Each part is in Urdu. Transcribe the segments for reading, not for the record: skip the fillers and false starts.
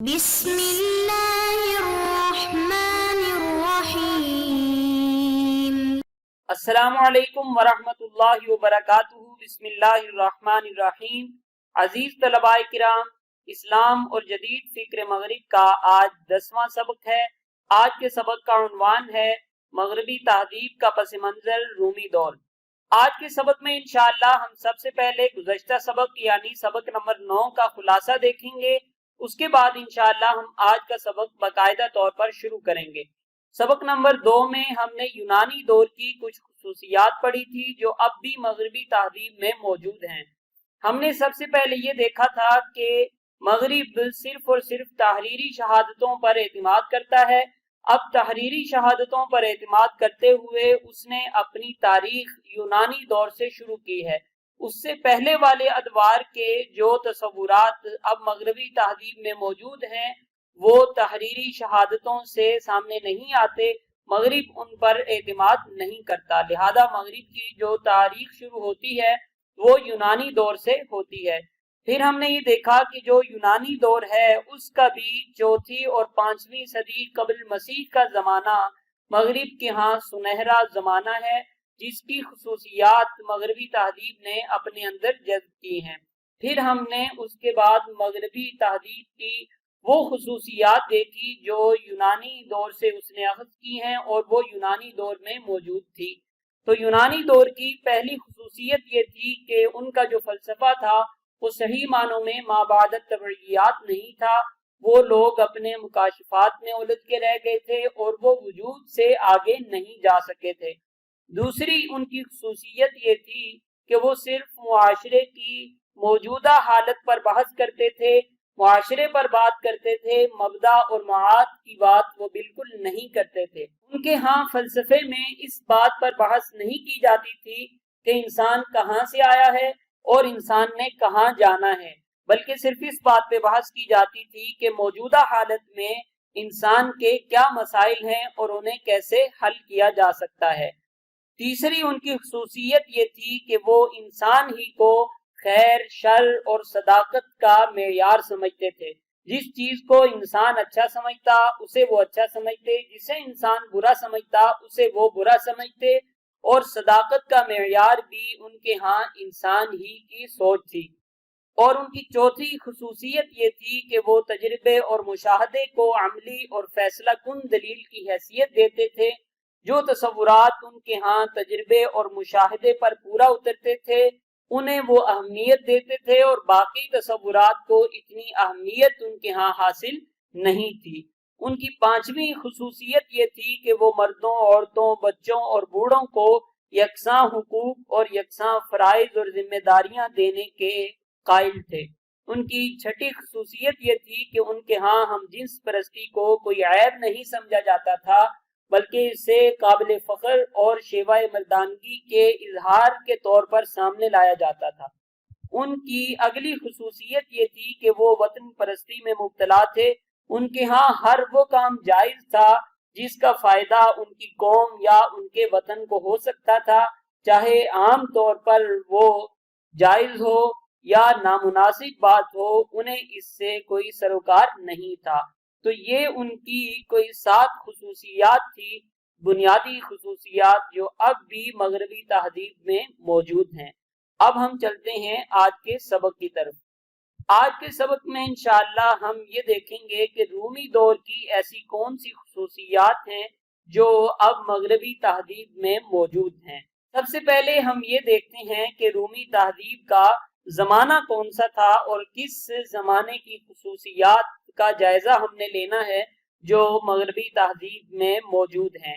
بسم اللہ الرحمن الرحیم۔ السلام علیکم ورحمۃ اللہ وبرکاتہ۔ بسم اللہ الرحمن الرحیم۔ عزیز طلباء کرام، اسلام اور جدید فکر مغرب کا آج 10واں سبق ہے۔ آج کے سبق کا عنوان ہے مغربی تہذیب کا پس منظر رومی دور۔ آج کے سبق میں انشاءاللہ ہم سب سے پہلے گزشتہ سبق یعنی سبق نمبر 9 کا خلاصہ دیکھیں گے۔ اس کے بعد انشاءاللہ ہم آج کا سبق باقاعدہ طور پر شروع کریں گے۔ سبق نمبر 2 میں ہم نے یونانی دور کی کچھ خصوصیات پڑھی تھی جو اب بھی مغربی تہذیب میں موجود ہیں۔ ہم نے سب سے پہلے یہ دیکھا تھا کہ مغرب صرف اور صرف تحریری شہادتوں پر اعتماد کرتا ہے۔ اب تحریری شہادتوں پر اعتماد کرتے ہوئے اس نے اپنی تاریخ یونانی دور سے شروع کی ہے۔ اس سے پہلے والے ادوار کے جو تصورات اب مغربی تہذیب میں موجود ہیں وہ تحریری شہادتوں سے سامنے نہیں آتے۔ مغرب ان پر اعتماد نہیں کرتا، لہذا مغرب کی جو تاریخ شروع ہوتی ہے وہ یونانی دور سے ہوتی ہے۔ پھر ہم نے یہ دیکھا کہ جو یونانی دور ہے اس کا بھی 4 اور 5ویں صدی قبل مسیح کا زمانہ مغرب کے ہاں سنہرا زمانہ ہے، جس کی خصوصیات مغربی تہذیب نے اپنے اندر جذب کی ہیں۔ پھر ہم نے اس کے بعد مغربی تہذیب کی وہ خصوصیات دیکھی جو یونانی دور سے اس نے اخذ کی ہیں اور وہ یونانی دور میں موجود تھی۔ تو یونانی دور کی پہلی خصوصیت یہ تھی کہ ان کا جو فلسفہ تھا وہ صحیح معنوں میں ما بعد الطبیعیات نہیں تھا۔ وہ لوگ اپنے مکاشفات میں الجھ کے رہ گئے تھے اور وہ وجود سے آگے نہیں جا سکے تھے۔ دوسری ان کی خصوصیت یہ تھی کہ وہ صرف معاشرے کی موجودہ حالت پر بحث کرتے تھے، معاشرے پر بات کرتے تھے، مبدا اور معاد کی بات وہ بالکل نہیں کرتے تھے۔ ان کے ہاں فلسفے میں اس بات پر بحث نہیں کی جاتی تھی کہ انسان کہاں سے آیا ہے اور انسان نے کہاں جانا ہے، بلکہ صرف اس بات پہ بحث کی جاتی تھی کہ موجودہ حالت میں انسان کے کیا مسائل ہیں اور انہیں کیسے حل کیا جا سکتا ہے۔ تیسری ان کی خصوصیت یہ تھی کہ وہ انسان ہی کو خیر، شر اور صداقت کا معیار سمجھتے تھے۔ جس چیز کو انسان اچھا سمجھتا اسے وہ اچھا سمجھتے، جسے انسان برا سمجھتا اسے وہ برا سمجھتے، اور صداقت کا معیار بھی ان کے ہاں انسان ہی کی سوچ تھی۔ اور ان کی چوتھی خصوصیت یہ تھی کہ وہ تجربے اور مشاہدے کو عملی اور فیصلہ کن دلیل کی حیثیت دیتے تھے۔ جو تصورات ان کے ہاں تجربے اور مشاہدے پر پورا اترتے تھے انہیں وہ اہمیت دیتے تھے اور باقی تصورات کو اتنی اہمیت ان کے ہاں حاصل نہیں تھی۔ ان کی 5ویں خصوصیت یہ تھی کہ وہ مردوں، عورتوں، بچوں اور بوڑھوں کو یکساں حقوق اور یکساں فرائض اور ذمہ داریاں دینے کے قائل تھے۔ ان کی 6ٹھی خصوصیت یہ تھی کہ ان کے ہاں ہم جنس پرستی کو کوئی عیب نہیں سمجھا جاتا تھا، بلکہ اسے قابل فخر اور شیوہ مردانگی کے اظہار کے طور پر سامنے لایا جاتا تھا۔ ان کی اگلی خصوصیت یہ تھی کہ وہ وطن پرستی میں مبتلا تھے۔ ان کے ہاں ہر وہ کام جائز تھا جس کا فائدہ ان کی قوم یا ان کے وطن کو ہو سکتا تھا، چاہے عام طور پر وہ جائز ہو یا نامناسب بات ہو، انہیں اس سے کوئی سروکار نہیں تھا۔ تو یہ ان کی کوئی 7 خصوصیات تھی، بنیادی خصوصیات جو اب بھی مغربی تہذیب میں موجود ہیں۔ اب ہم چلتے ہیں آج کے سبق کی طرف۔ آج کے سبق میں انشاءاللہ ہم یہ دیکھیں گے کہ رومی دور کی ایسی کون سی خصوصیات ہیں جو اب مغربی تہذیب میں موجود ہیں۔ سب سے پہلے ہم یہ دیکھتے ہیں کہ رومی تہذیب کا زمانہ کون سا تھا اور کس زمانے کی خصوصیات کا جائزہ ہم نے لینا ہے جو مغربی تہذیب میں موجود ہیں۔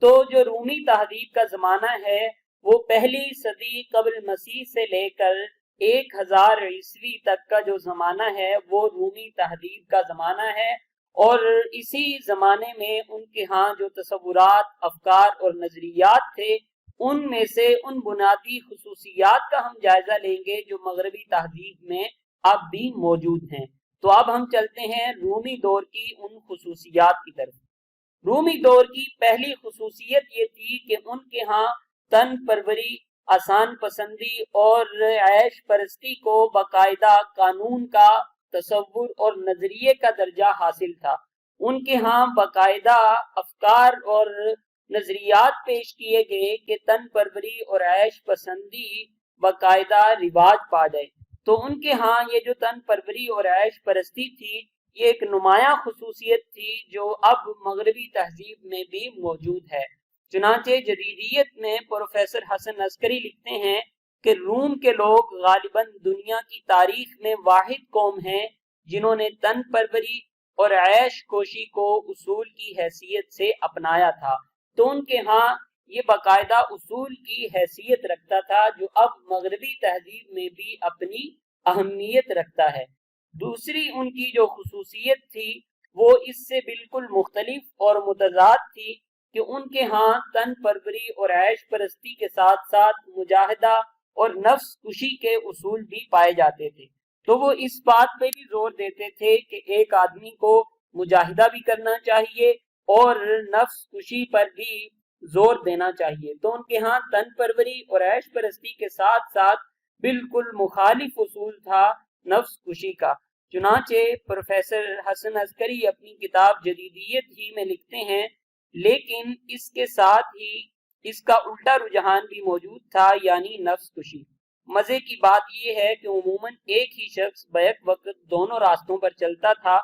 تو جو رومی تہذیب کا زمانہ ہے وہ 1 صدی قبل مسیح سے لے کر 1000 عیسوی تک کا جو زمانہ ہے وہ رومی تہذیب کا زمانہ ہے، اور اسی زمانے میں ان کے ہاں جو تصورات، افکار اور نظریات تھے ان میں سے ان بنیادی خصوصیات کا ہم جائزہ لیں گے جو مغربی تہذیب میں اب بھی موجود ہیں۔ تو اب ہم چلتے ہیں رومی دور کی ان خصوصیات کی طرف۔ رومی دور کی پہلی خصوصیت یہ تھی کہ ان کے ہاں تن پروری، آسان پسندی اور عیش پرستی کو باقاعدہ قانون کا تصور اور نظریے کا درجہ حاصل تھا۔ ان کے ہاں باقاعدہ افکار اور نظریات پیش کیے گئے کہ تن پروری اور عیش پسندی باقاعدہ رواج پا جائے۔ تو ان کے ہاں یہ جو تن پروری اور عیش پرستی تھی یہ ایک نمایاں خصوصیت تھی جو اب مغربی تہذیب میں بھی موجود ہے۔ چنانچہ جدیدیت میں پروفیسر حسن عسکری لکھتے ہیں کہ روم کے لوگ غالباً دنیا کی تاریخ میں واحد قوم ہیں جنہوں نے تن پروری اور عیش کوشی کو اصول کی حیثیت سے اپنایا تھا۔ تو ان کے ہاں یہ باقاعدہ اصول کی حیثیت رکھتا تھا جو اب مغربی تہذیب میں بھی اپنی اہمیت رکھتا ہے۔ دوسری ان کی جو خصوصیت تھی وہ اس سے بالکل مختلف اور متضاد تھی کہ ان کے ہاں تن پروری اور عیش پرستی کے ساتھ ساتھ مجاہدہ اور نفس کشی کے اصول بھی پائے جاتے تھے۔ تو وہ اس بات پہ بھی زور دیتے تھے کہ ایک آدمی کو مجاہدہ بھی کرنا چاہیے اور نفس کشی پر بھی زور دینا چاہیے۔ تو ان کے ہاں تن پروری اور عیش پرستی کے ساتھ ساتھ بالکل مخالف اصول تھا نفس کشی کا۔ چنانچہ پروفیسر حسن عسکری اپنی کتاب جدیدیت ہی میں لکھتے ہیں لیکن اس کے ساتھ ہی اس کا الٹا رجحان بھی موجود تھا یعنی نفس کشی۔ مزے کی بات یہ ہے کہ عموماً ایک ہی شخص بیک وقت دونوں راستوں پر چلتا تھا۔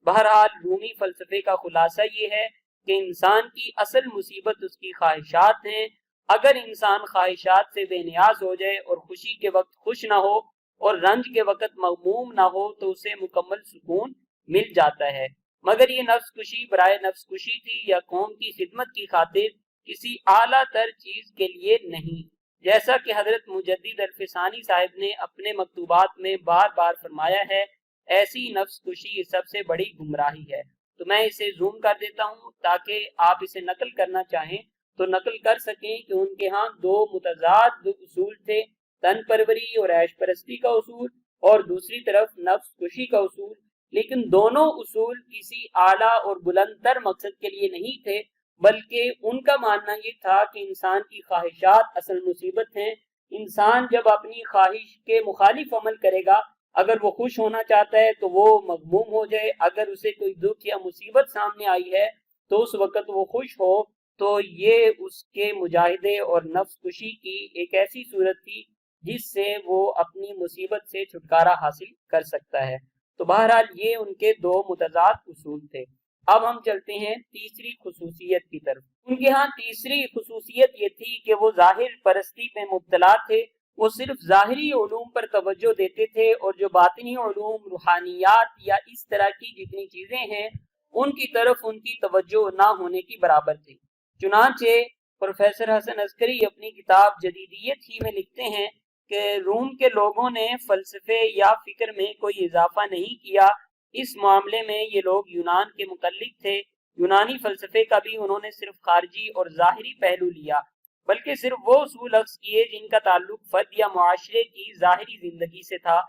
بہرحال رومی فلسفے کا خلاصہ یہ ہے کہ انسان کی اصل مصیبت اس کی خواہشات ہیں۔ اگر انسان خواہشات سے بے نیاز ہو جائے اور خوشی کے وقت خوش نہ ہو اور رنج کے وقت مغموم نہ ہو تو اسے مکمل سکون مل جاتا ہے۔ مگر یہ نفس کشی برائے نفس کشی تھی یا قوم کی خدمت کی خاطر کسی اعلیٰ تر چیز کے لیے نہیں، جیسا کہ حضرت مجدد الفسانی صاحب نے اپنے مکتوبات میں بار بار فرمایا ہے، ایسی نفس کشی سب سے بڑی گمراہی ہے۔ تو میں اسے زوم کر دیتا ہوں تاکہ آپ اسے نقل کرنا چاہیں تو نقل کر سکیں کہ ان کے ہاں دو متضاد اصول تھے، تن پروری اور عیش پرستی کا اصول اور دوسری طرف نفس کشی کا اصول، لیکن دونوں اصول کسی اعلیٰ اور بلند تر مقصد کے لیے نہیں تھے بلکہ ان کا ماننا یہ تھا کہ انسان کی خواہشات اصل مصیبت ہیں۔ انسان جب اپنی خواہش کے مخالف عمل کرے گا، اگر وہ خوش ہونا چاہتا ہے تو وہ مغموم ہو جائے، اگر اسے کوئی دکھ یا مصیبت سامنے آئی ہے تو اس وقت وہ خوش ہو، تو یہ اس کے مجاہدے اور نفس کشی کی ایک ایسی صورت تھی جس سے وہ اپنی مصیبت سے چھٹکارا حاصل کر سکتا ہے۔ تو بہرحال یہ ان کے دو متضاد اصول تھے۔ اب ہم چلتے ہیں تیسری خصوصیت کی طرف۔ ان کے ہاں تیسری خصوصیت یہ تھی کہ وہ ظاہر پرستی میں مبتلا تھے۔ وہ صرف ظاہری علوم پر توجہ دیتے تھے اور جو باطنی علوم، روحانیات یا اس طرح کی جتنی چیزیں ہیں ان کی طرف ان کی توجہ نہ ہونے کی برابر تھی۔ چنانچہ پروفیسر حسن عسکری اپنی کتاب جدیدیت ہی میں لکھتے ہیں کہ روم کے لوگوں نے فلسفے یا فکر میں کوئی اضافہ نہیں کیا۔ اس معاملے میں یہ لوگ یونان کے مقلد تھے۔ یونانی فلسفے کا بھی انہوں نے صرف خارجی اور ظاہری پہلو لیا، بلکہ صرف وہ اصول اخذ کیے جن کا تعلق فرد یا معاشرے کی ظاہری زندگی سے تھا۔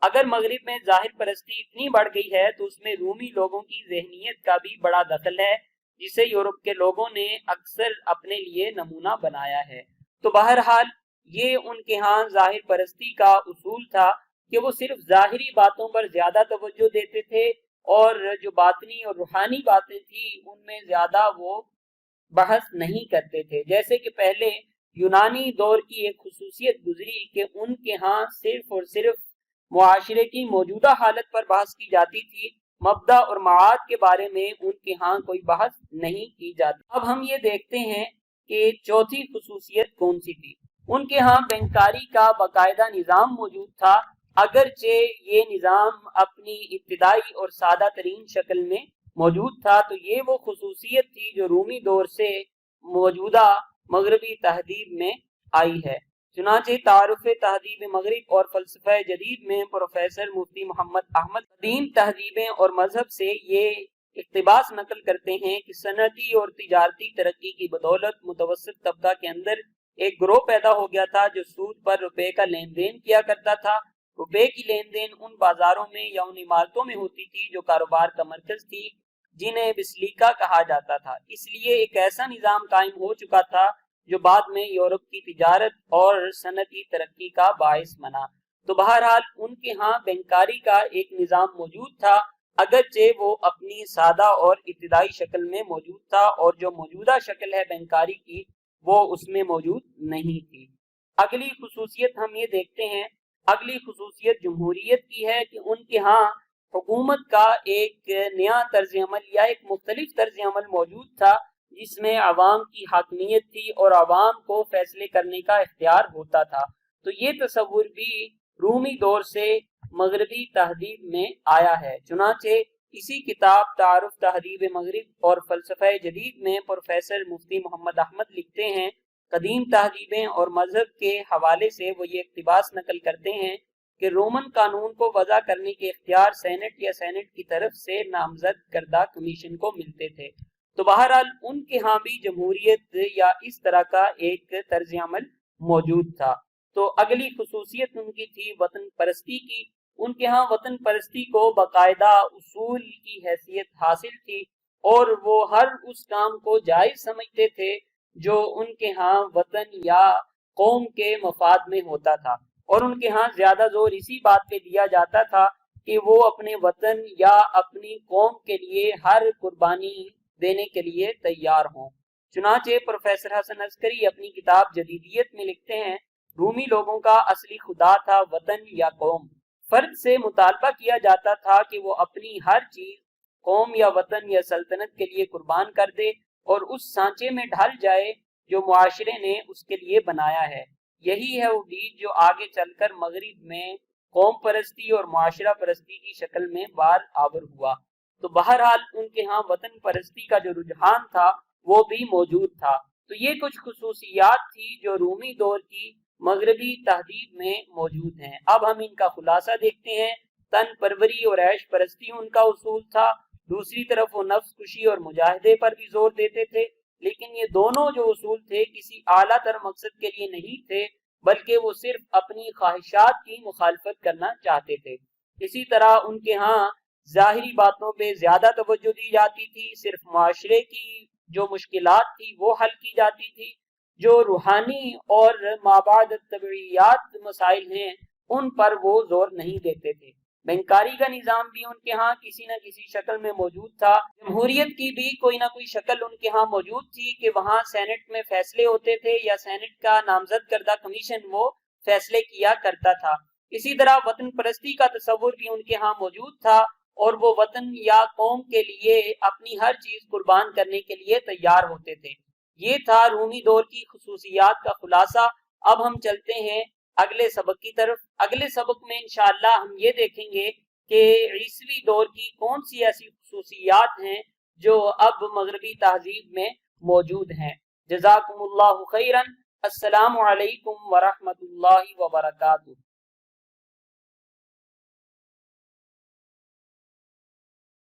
اگر مغرب میں ظاہر پرستی اتنی بڑھ گئی ہے تو اس میں رومی لوگوں کی ذہنیت کا بھی بڑا دخل ہے جسے یورپ کے لوگوں نے اکثر اپنے لیے نمونہ بنایا ہے۔ تو بہرحال یہ ان کے ہاں ظاہر پرستی کا اصول تھا کہ وہ صرف ظاہری باتوں پر زیادہ توجہ دیتے تھے اور جو باطنی اور روحانی باتیں تھیں ان میں زیادہ وہ بحث نہیں کرتے تھے۔ جیسے کہ پہلے یونانی دور کی ایک خصوصیت گزری کہ ان کے ہاں صرف اور صرف معاشرے کی موجودہ حالت پر بحث کی جاتی تھی، مبدا اور معاد کے بارے میں ان کے ہاں کوئی بحث نہیں کی جاتی۔ اب ہم یہ دیکھتے ہیں کہ چوتھی خصوصیت کون سی تھی۔ ان کے ہاں بینکاری کا باقاعدہ نظام موجود تھا، اگرچہ یہ نظام اپنی ابتدائی اور سادہ ترین شکل میں موجود تھا۔ تو یہ وہ خصوصیت تھی جو رومی دور سے موجودہ مغربی تہذیب میں آئی ہے۔ چنانچہ تعارف تہذیب مغرب اور فلسفہ جدید میں پروفیسر مفتی محمد احمد قدیم تہذیبیں اور مذہب سے یہ اقتباس نقل کرتے ہیں کہ صنعتی اور تجارتی ترقی کی بدولت متوسط طبقہ کے اندر ایک گروہ پیدا ہو گیا تھا جو سود پر روپے کا لین دین کیا کرتا تھا۔ روپے کی لین دین ان بازاروں میں یا ان عمارتوں میں ہوتی تھی جو کاروبار کا مرکز تھی، جنہیں بسلیکا کہا جاتا تھا۔ اس لیے ایک ایسا نظام قائم ہو چکا تھا جو بعد میں یورپ کی تجارت اور صنعتی ترقی کا باعث بنا۔ تو بہرحال ان کے ہاں بینکاری کا ایک نظام موجود تھا، اگرچہ وہ اپنی سادہ اور ابتدائی شکل میں موجود تھا، اور جو موجودہ شکل ہے بینکاری کی وہ اس میں موجود نہیں تھی۔ اگلی خصوصیت ہم یہ دیکھتے ہیں، اگلی خصوصیت جمہوریت کی ہے کہ ان کے ہاں حکومت کا ایک نیا طرز عمل یا ایک مختلف طرز عمل موجود تھا، جس میں عوام کی حاکمیت تھی اور عوام کو فیصلے کرنے کا اختیار ہوتا تھا۔ تو یہ تصور بھی رومی دور سے مغربی تہذیب میں آیا ہے۔ چنانچہ اسی کتاب تعارف تہذیب مغرب اور فلسفہ جدید میں پروفیسر مفتی محمد احمد لکھتے ہیں، قدیم تہذیبیں اور مذہب کے حوالے سے وہ یہ اقتباس نقل کرتے ہیں کہ رومن قانون کو وضع کرنے کے اختیار سینٹ یا سینٹ کی طرف سے نامزد کردہ کمیشن کو ملتے تھے۔ تو بہرحال ان کے ہاں بھی جمہوریت یا اس طرح کا ایک طرز عمل موجود تھا۔ تو اگلی خصوصیت ان کی تھی وطن پرستی کی۔ ان کے ہاں وطن پرستی کو باقاعدہ اصول کی حیثیت حاصل تھی، اور وہ ہر اس کام کو جائز سمجھتے تھے جو ان کے ہاں وطن یا قوم کے مفاد میں ہوتا تھا، اور ان کے ہاں زیادہ زور اسی بات پہ دیا جاتا تھا کہ وہ اپنے وطن یا اپنی قوم کے لیے ہر قربانی دینے کے لیے تیار ہوں۔ چنانچہ پروفیسر حسن عسکری اپنی کتاب جدیدیت میں لکھتے ہیں، رومی لوگوں کا اصلی خدا تھا وطن یا قوم۔ فرد سے مطالبہ کیا جاتا تھا کہ وہ اپنی ہر چیز قوم یا وطن یا سلطنت کے لیے قربان کر دے اور اس سانچے میں ڈھل جائے جو معاشرے نے اس کے لیے بنایا ہے۔ یہی ہے وہ بیج جو آگے چل کر مغرب میں قوم پرستی اور معاشرہ پرستی کی شکل میں بار آور ہوا۔ تو بہرحال ان کے ہاں وطن پرستی کا جو رجحان تھا وہ بھی موجود تھا۔ تو یہ کچھ خصوصیات تھی جو رومی دور کی مغربی تہذیب میں موجود ہیں۔ اب ہم ان کا خلاصہ دیکھتے ہیں۔ تن پروری اور عیش پرستی ان کا اصول تھا، دوسری طرف وہ نفس کشی اور مجاہدے پر بھی زور دیتے تھے، لیکن یہ دونوں جو اصول تھے کسی اعلیٰ تر مقصد کے لیے نہیں تھے، بلکہ وہ صرف اپنی خواہشات کی مخالفت کرنا چاہتے تھے۔ اسی طرح ان کے ہاں ظاہری باتوں پہ زیادہ توجہ دی جاتی تھی، صرف معاشرے کی جو مشکلات تھی وہ حل کی جاتی تھی، جو روحانی اور مابعد الطبعیات مسائل ہیں ان پر وہ زور نہیں دیتے تھے۔ بینکاری کا نظام بھی ان کے ہاں کسی نہ کسی شکل میں موجود تھا۔ جمہوریت کی بھی کوئی نہ کوئی شکل ان کے ہاں موجود تھی کہ وہاں سینٹ میں فیصلے ہوتے تھے یا سینٹ کا نامزد کردہ کمیشن وہ فیصلے کیا کرتا تھا۔ اسی طرح وطن پرستی کا تصور بھی ان کے ہاں موجود تھا، اور وہ وطن یا قوم کے لیے اپنی ہر چیز قربان کرنے کے لیے تیار ہوتے تھے۔ یہ تھا رومی دور کی خصوصیات کا خلاصہ۔ اب ہم چلتے ہیں اگلے سبق کی طرف۔ اگلے سبق میں انشاءاللہ ہم یہ دیکھیں گے کہ عیسوی دور کی کون سی ایسی خصوصیات ہیں جو اب مغربی تہذیب میں موجود ہیں۔ جزاکم اللہ خیرا۔ السلام علیکم ورحمۃ اللہ وبرکاتہ۔